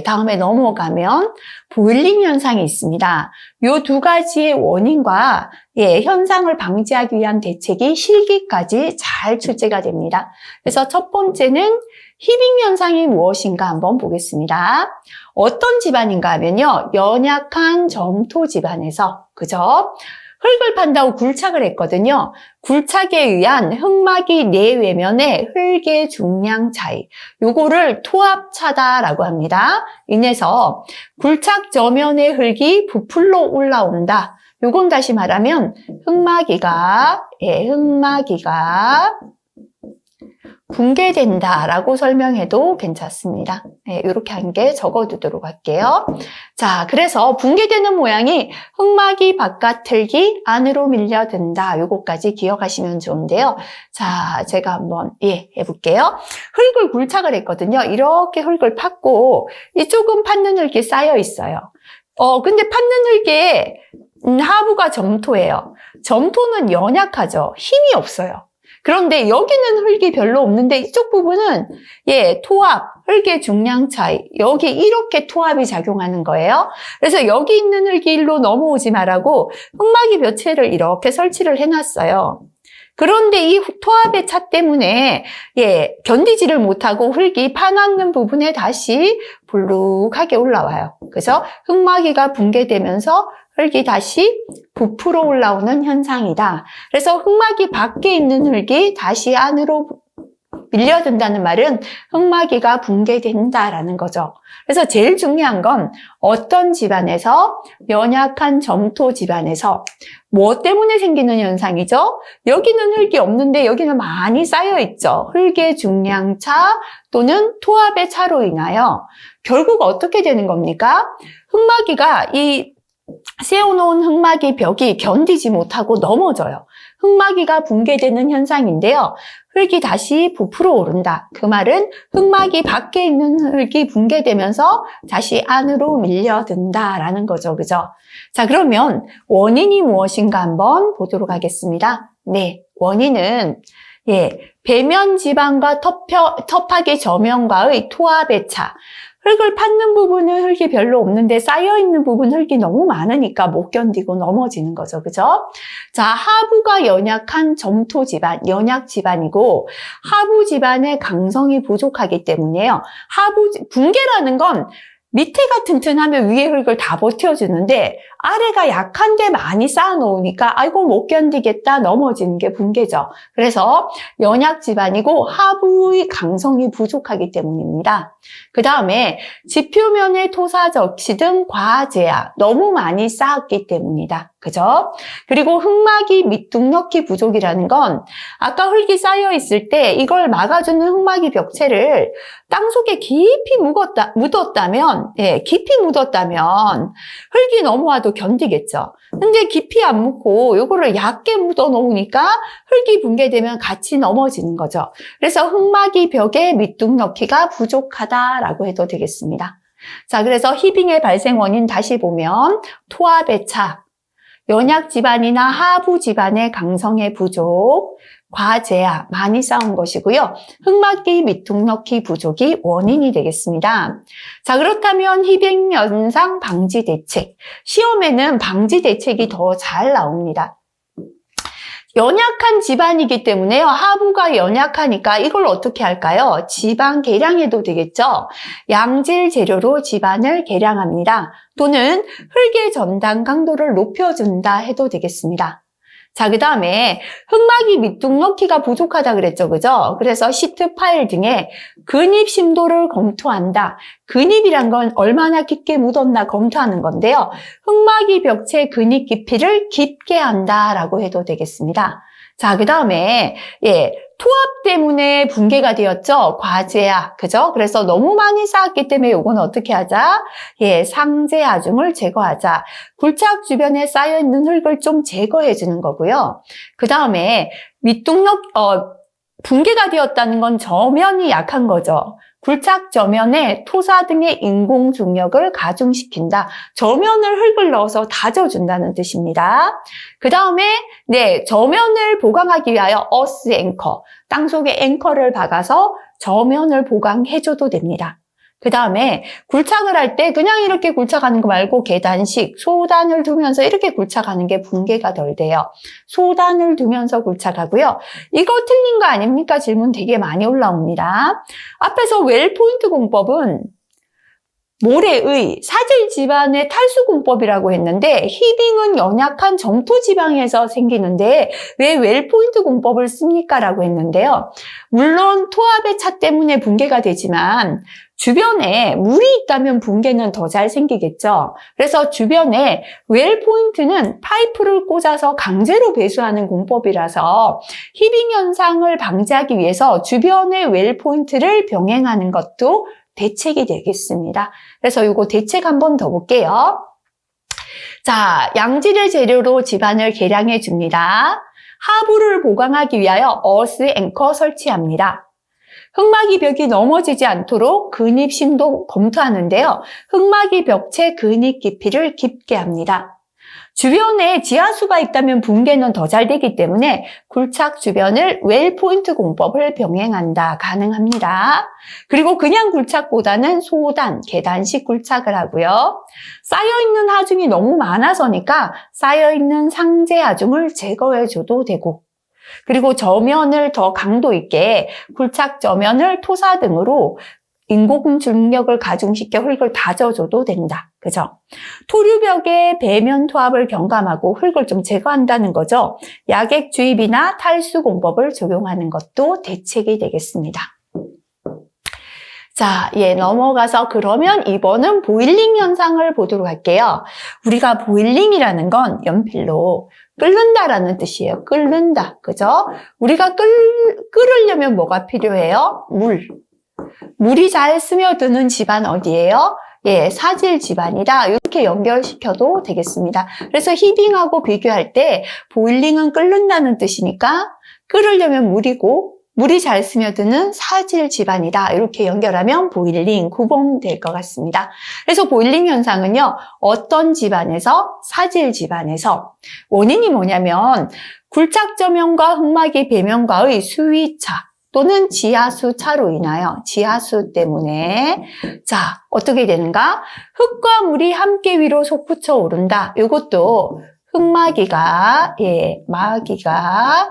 다음에 넘어가면 보일링 현상이 있습니다. 이 두 가지의 원인과 현상을 방지하기 위한 대책이 실기까지 잘 출제가 됩니다. 그래서 첫 번째는 히빙 현상이 무엇인가 한번 보겠습니다. 어떤 집안인가 하면요. 연약한 점토 집안에서, 그죠? 흙을 판다고 굴착을 했거든요. 굴착에 의한 흙막이 내외면의 흙의 중량 차이. 요거를 토합차다라고 합니다. 인해서 굴착 저면의 흙이 부풀러 올라온다. 요건 다시 말하면 흙막이가 붕괴된다라고 설명해도 괜찮습니다. 네, 이렇게 한 개 적어두도록 할게요. 자, 그래서 붕괴되는 모양이 흙막이 바깥틀기 안으로 밀려든다. 요거까지 기억하시면 좋은데요. 자, 제가 한번 해볼게요. 흙을 굴착을 했거든요. 이렇게 흙을 팠고 이쪽은 팠는 흙이 쌓여 있어요. 근데 팠는 흙에 하부가 점토예요. 점토는 연약하죠. 힘이 없어요. 그런데 여기는 흙이 별로 없는데 이쪽 부분은 토합, 흙의 중량 차이, 여기 이렇게 토합이 작용하는 거예요. 그래서 여기 있는 흙이 일로 넘어오지 말라고 흙막이 벽체를 이렇게 설치를 해놨어요. 그런데 이 토합의 차 때문에 견디지를 못하고 흙이 파놨는 부분에 다시 불룩하게 올라와요. 그래서 흙막이가 붕괴되면서 흙이 다시 부풀어 올라오는 현상이다. 그래서 흙막이 밖에 있는 흙이 다시 안으로 밀려든다는 말은 흙막이가 붕괴된다라는 거죠. 그래서 제일 중요한 건 어떤 집안에서 연약한 점토 집안에서 뭐 때문에 생기는 현상이죠? 여기는 흙이 없는데 여기는 많이 쌓여 있죠. 흙의 중량차 또는 토합의 차로 인하여 결국 어떻게 되는 겁니까? 흙막이가 이 세워놓은 흙막이 벽이 견디지 못하고 넘어져요. 흙막이가 붕괴되는 현상인데요. 흙이 다시 부풀어 오른다. 그 말은 흙막이 밖에 있는 흙이 붕괴되면서 다시 안으로 밀려든다라는 거죠. 그죠? 자, 그러면 원인이 무엇인가 한번 보도록 하겠습니다. 네, 원인은 배면 지방과 텃파기 저면과의 토합의 차. 흙을 팠는 부분은 흙이 별로 없는데 쌓여있는 부분 흙이 너무 많으니까 못 견디고 넘어지는 거죠. 그죠? 자, 하부가 연약한 점토 집안, 연약 집안이고 하부 집안의 강성이 부족하기 때문에요. 붕괴라는 건 밑에가 튼튼하면 위에 흙을 다 버텨주는데 아래가 약한데 많이 쌓아놓으니까 아이고 못 견디겠다 넘어지는 게 붕괴죠. 그래서 연약 집안이고 하부의 강성이 부족하기 때문입니다. 그 다음에 지표면의 토사 적시 등 과제야 너무 많이 쌓았기 때문이다. 그죠? 그리고 흙막이 밑둥넣기 부족이라는 건 아까 흙이 쌓여 있을 때 이걸 막아주는 흙막이 벽체를 땅속에 깊이 묻었다면 흙이 넘어와도 견디겠죠. 근데 깊이 안 묻고 요거를 얕게 묻어 놓으니까 흙이 붕괴되면 같이 넘어지는 거죠. 그래서 흙막이 벽에 밑둥넣기가 부족하다라고 해도 되겠습니다. 자, 그래서 히빙의 발생 원인 다시 보면 토합의 차, 연약 집안이나 하부 집안의 강성의 부족, 과제야 많이 쌓은 것이고요. 흙막이 밑둥넣기 부족이 원인이 되겠습니다. 자, 그렇다면 히빙 현상 방지 대책. 시험에는 방지 대책이 더 잘 나옵니다. 연약한 집안이기 때문에요. 하부가 연약하니까 이걸 어떻게 할까요? 지방 계량해도 되겠죠? 양질 재료로 집안을 계량합니다. 또는 흙의 전당 강도를 높여준다 해도 되겠습니다. 자, 그 다음에 흙막이 밑둥넣기가 부족하다 그랬죠. 그죠? 그래서 시트 파일 등에 근입 심도를 검토한다. 근입이란 건 얼마나 깊게 묻었나 검토하는 건데요. 흙막이 벽체 근입 깊이를 깊게 한다라고 해도 되겠습니다. 자, 그 다음에 토합 때문에 붕괴가 되었죠. 과제야, 그죠? 그래서 너무 많이 쌓았기 때문에 요건 어떻게 하자? 상제 하중을 제거하자. 굴착 주변에 쌓여있는 흙을 좀 제거해 주는 거고요. 그 다음에 붕괴가 되었다는 건 저면이 약한 거죠. 굴착 저면에 토사 등의 인공 중력을 가중시킨다. 저면을 흙을 넣어서 다져준다는 뜻입니다. 그 다음에 저면을 보강하기 위하여 어스 앵커, 땅속에 앵커를 박아서 저면을 보강해줘도 됩니다. 그 다음에 굴착을 할 때 그냥 이렇게 굴착하는 거 말고 계단식, 소단을 두면서 이렇게 굴착하는 게 붕괴가 덜 돼요. 소단을 두면서 굴착하고요. 이거 틀린 거 아닙니까? 질문 되게 많이 올라옵니다. 앞에서 웰포인트 공법은 모래의 사질 지반의 탈수공법이라고 했는데 희빙은 연약한 점토 지방에서 생기는데 왜 웰포인트 공법을 씁니까? 라고 했는데요. 물론 토합의 차 때문에 붕괴가 되지만 주변에 물이 있다면 붕괴는 더 잘 생기겠죠. 그래서 주변에 웰포인트는 파이프를 꽂아서 강제로 배수하는 공법이라서 희빙 현상을 방지하기 위해서 주변의 웰포인트를 병행하는 것도 대책이 되겠습니다. 그래서 이거 대책 한 번 더 볼게요. 자, 양질의 재료로 집안을 개량해 줍니다. 하부를 보강하기 위하여 어스 앵커 설치합니다. 흙막이 벽이 넘어지지 않도록 근입심도 검토하는데요. 흙막이 벽체 근입 깊이를 깊게 합니다. 주변에 지하수가 있다면 붕괴는 더 잘 되기 때문에 굴착 주변을 웰포인트 공법을 병행한다. 가능합니다. 그리고 그냥 굴착보다는 소단, 계단식 굴착을 하고요. 쌓여있는 하중이 너무 많아서니까 쌓여있는 상재 하중을 제거해줘도 되고 그리고 저면을 더 강도 있게 굴착 저면을 토사 등으로 인공 중력을 가중시켜 흙을 다져줘도 된다. 그죠? 토류벽의 배면 토합을 경감하고 흙을 좀 제거한다는 거죠. 약액 주입이나 탈수 공법을 적용하는 것도 대책이 되겠습니다. 자, 넘어가서 그러면 이번은 보일링 현상을 보도록 할게요. 우리가 보일링이라는 건 연필로 끓는다라는 뜻이에요. 끓는다. 그죠? 우리가 끓으려면 뭐가 필요해요? 물이 잘 스며드는 집안 어디예요? 사질 집안이다. 이렇게 연결시켜도 되겠습니다. 그래서 히빙하고 비교할 때 보일링은 끓는다는 뜻이니까 끓으려면 물이고 물이 잘 스며드는 사질 집안이다. 이렇게 연결하면 보일링 구분될 것 같습니다. 그래서 보일링 현상은요. 어떤 집안에서? 사질 집안에서. 원인이 뭐냐면 굴착 저면과 흙막이 배면과의 수위차 또는 지하수 차로 인하여 지하수 때문에 자 어떻게 되는가? 흙과 물이 함께 위로 솟구쳐 오른다. 이것도 흙마기가 마기가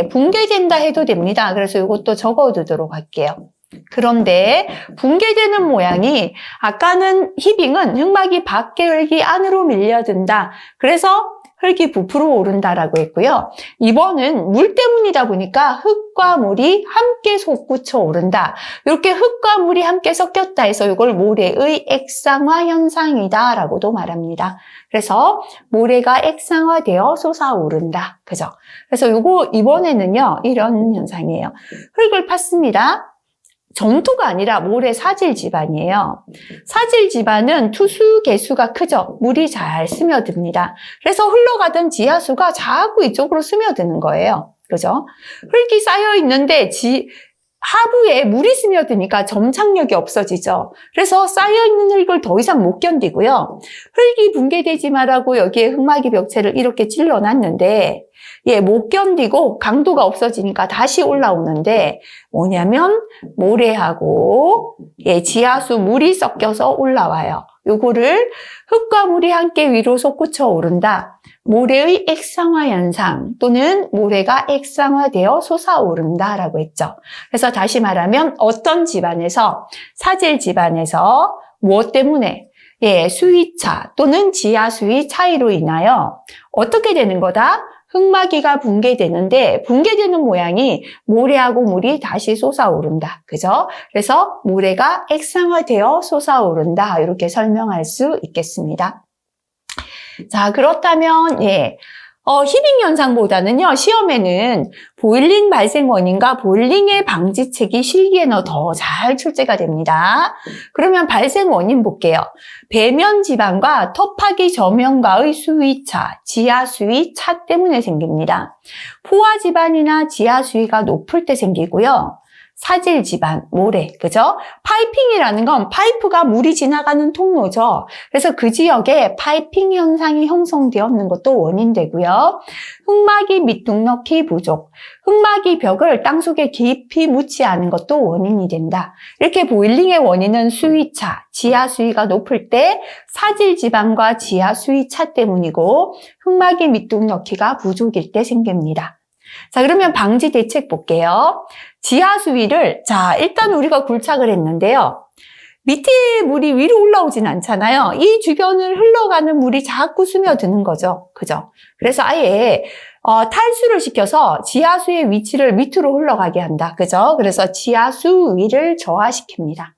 붕괴된다 해도 됩니다. 그래서 이것도 적어두도록 할게요. 그런데 붕괴되는 모양이 아까는 히빙은 흙막이 밖에 흙이 안으로 밀려든다. 그래서 흙이 부풀어 오른다라고 했고요. 이번은 물 때문이다 보니까 흙과 물이 함께 솟구쳐 오른다. 이렇게 흙과 물이 함께 섞였다 해서 이걸 모래의 액상화 현상이다라고도 말합니다. 그래서 모래가 액상화되어 솟아오른다. 그죠? 그래서 이번에는요, 이런 현상이에요. 흙을 팠습니다. 점토가 아니라 모래 사질 집안이에요. 사질 집안은 투수 개수가 크죠. 물이 잘 스며듭니다. 그래서 흘러가던 지하수가 자꾸 이쪽으로 스며드는 거예요. 그죠? 흙이 쌓여 있는데 하부에 물이 스며드니까 점착력이 없어지죠. 그래서 쌓여있는 흙을 더 이상 못 견디고요. 흙이 붕괴되지 말라고 여기에 흙막이 벽체를 이렇게 찔러놨는데 못 견디고 강도가 없어지니까 다시 올라오는데 뭐냐면 모래하고 지하수 물이 섞여서 올라와요. 요거를 흙과 물이 함께 위로 솟구쳐 오른다. 모래의 액상화 현상 또는 모래가 액상화되어 솟아오른다라고 했죠. 그래서 다시 말하면 어떤 집안에서 사질 집안에서 무엇 때문에 수위차 또는 지하수위 차이로 인하여 어떻게 되는 거다? 흙마기가 붕괴되는데 붕괴되는 모양이 모래하고 물이 다시 솟아오른다. 그죠? 그래서 모래가 액상화되어 솟아오른다. 이렇게 설명할 수 있겠습니다. 자, 그렇다면 히빙 현상보다는요, 시험에는 보일링 발생 원인과 보일링의 방지책이 실기에는 더 잘 출제가 됩니다. 그러면 발생 원인 볼게요. 배면 지방과 터파기 저면과의 수위차, 지하수위 차 때문에 생깁니다. 포화 지반이나 지하수위가 높을 때 생기고요. 사질 지반, 모래, 그죠? 파이핑이라는 건 파이프가 물이 지나가는 통로죠. 그래서 그 지역에 파이핑 현상이 형성되었는 것도 원인되고요. 흙막이 밑둥넣기 부족, 흙막이 벽을 땅속에 깊이 묻지 않은 것도 원인이 된다. 이렇게 보일링의 원인은 수위차, 지하수위가 높을 때 사질 지방과 지하수위 차 때문이고 흙막이 밑둥넣기가 부족일 때 생깁니다. 자, 그러면 방지 대책 볼게요. 지하수위를, 일단 우리가 굴착을 했는데요. 밑에 물이 위로 올라오진 않잖아요. 이 주변을 흘러가는 물이 자꾸 스며드는 거죠. 그죠? 그래서 아예 탈수를 시켜서 지하수의 위치를 밑으로 흘러가게 한다. 그죠? 그래서 지하수 위를 저하시킵니다.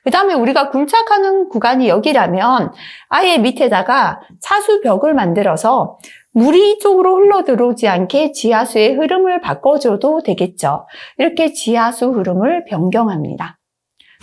그 다음에 우리가 굴착하는 구간이 여기라면 아예 밑에다가 차수벽을 만들어서 물이 이쪽으로 흘러 들어오지 않게 지하수의 흐름을 바꿔줘도 되겠죠. 이렇게 지하수 흐름을 변경합니다.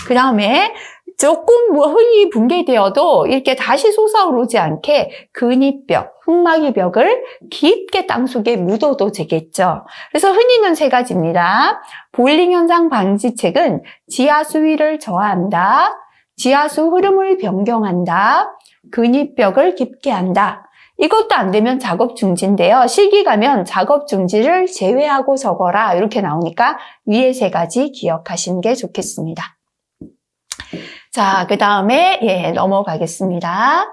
그 다음에 조금 흙이 붕괴되어도 이렇게 다시 솟아오르지 않게 근입벽, 흙막이 벽을 깊게 땅속에 묻어도 되겠죠. 그래서 흔히는 세 가지입니다. 보일링 현상 방지책은 지하수 위를 저하한다, 지하수 흐름을 변경한다, 근입벽을 깊게 한다. 이것도 안 되면 작업 중지인데요. 실기 가면 작업 중지를 제외하고 적어라 이렇게 나오니까 위에 세 가지 기억하시는 게 좋겠습니다. 자, 그 다음에 넘어가겠습니다.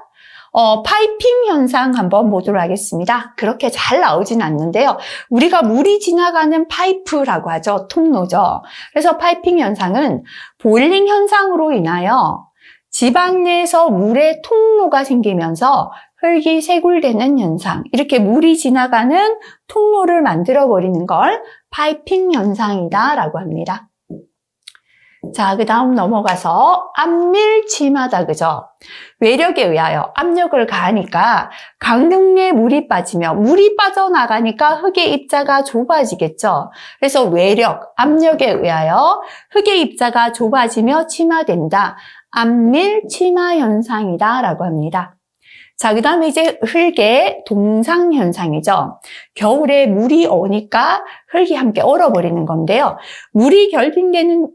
파이핑 현상 한번 보도록 하겠습니다. 그렇게 잘 나오진 않는데요. 우리가 물이 지나가는 파이프라고 하죠. 통로죠. 그래서 파이핑 현상은 보일링 현상으로 인하여 지방 내에서 물의 통로가 생기면서 흙이 쇄골되는 현상, 이렇게 물이 지나가는 통로를 만들어버리는 걸 파이핑 현상이다라고 합니다. 자, 그 다음 넘어가서 압밀침하다, 그죠? 외력에 의하여 압력을 가하니까 강릉에 물이 빠지면 물이 빠져나가니까 흙의 입자가 좁아지겠죠. 그래서 외력, 압력에 의하여 흙의 입자가 좁아지며 침하된다. 압밀침하 현상이다라고 합니다. 자, 그 다음에 이제 흙의 동상현상이죠. 겨울에 물이 오니까 흙이 함께 얼어버리는 건데요. 물이 결빙되는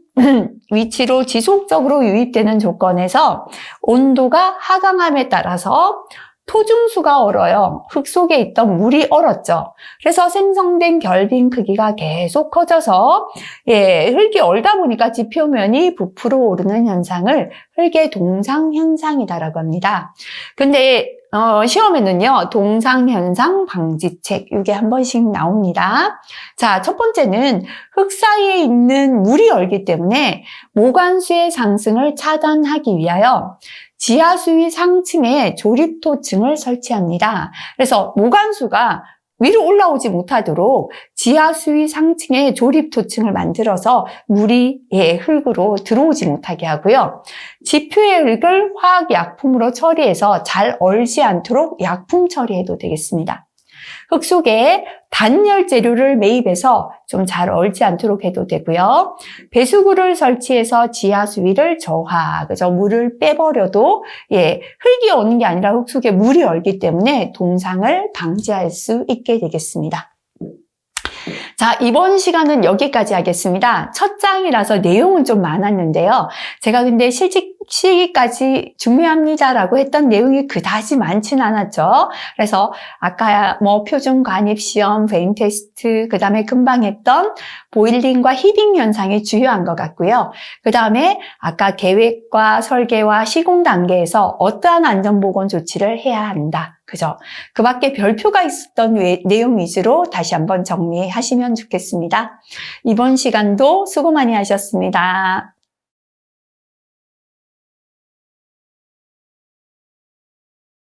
위치로 지속적으로 유입되는 조건에서 온도가 하강함에 따라서 토중수가 얼어요. 흙 속에 있던 물이 얼었죠. 그래서 생성된 결빙 크기가 계속 커져서 흙이 얼다 보니까 지표면이 부풀어 오르는 현상을 흙의 동상현상이다라고 합니다. 근데 시험에는요, 동상현상 방지책 이게 한 번씩 나옵니다. 자, 첫 번째는 흙 사이에 있는 물이 얼기 때문에 모관수의 상승을 차단하기 위하여 지하수위 상층에 조립토층을 설치합니다. 그래서 모관수가 위로 올라오지 못하도록 지하수위 상층에 조립토층을 만들어서 물이 흙으로 들어오지 못하게 하고요. 지표의 흙을 화학약품으로 처리해서 잘 얼지 않도록 약품 처리해도 되겠습니다. 흙 속에 단열 재료를 매입해서 좀 잘 얼지 않도록 해도 되고요. 배수구를 설치해서 지하수 위를 저하, 그죠? 물을 빼버려도 흙이 오는 게 아니라 흙 속에 물이 얼기 때문에 동상을 방지할 수 있게 되겠습니다. 자, 이번 시간은 여기까지 하겠습니다. 첫 장이라서 내용은 좀 많았는데요. 제가 근데 실기까지 중요합니다라고 했던 내용이 그다지 많진 않았죠. 그래서 아까 표준 관입 시험, 베인 테스트, 그 다음에 금방 했던 보일링과 히딩 현상이 주요한 것 같고요. 그 다음에 아까 계획과 설계와 시공 단계에서 어떠한 안전보건 조치를 해야 한다. 그죠? 그 밖에 별표가 있었던 내용 위주로 다시 한번 정리하시면 좋겠습니다. 이번 시간도 수고 많이 하셨습니다.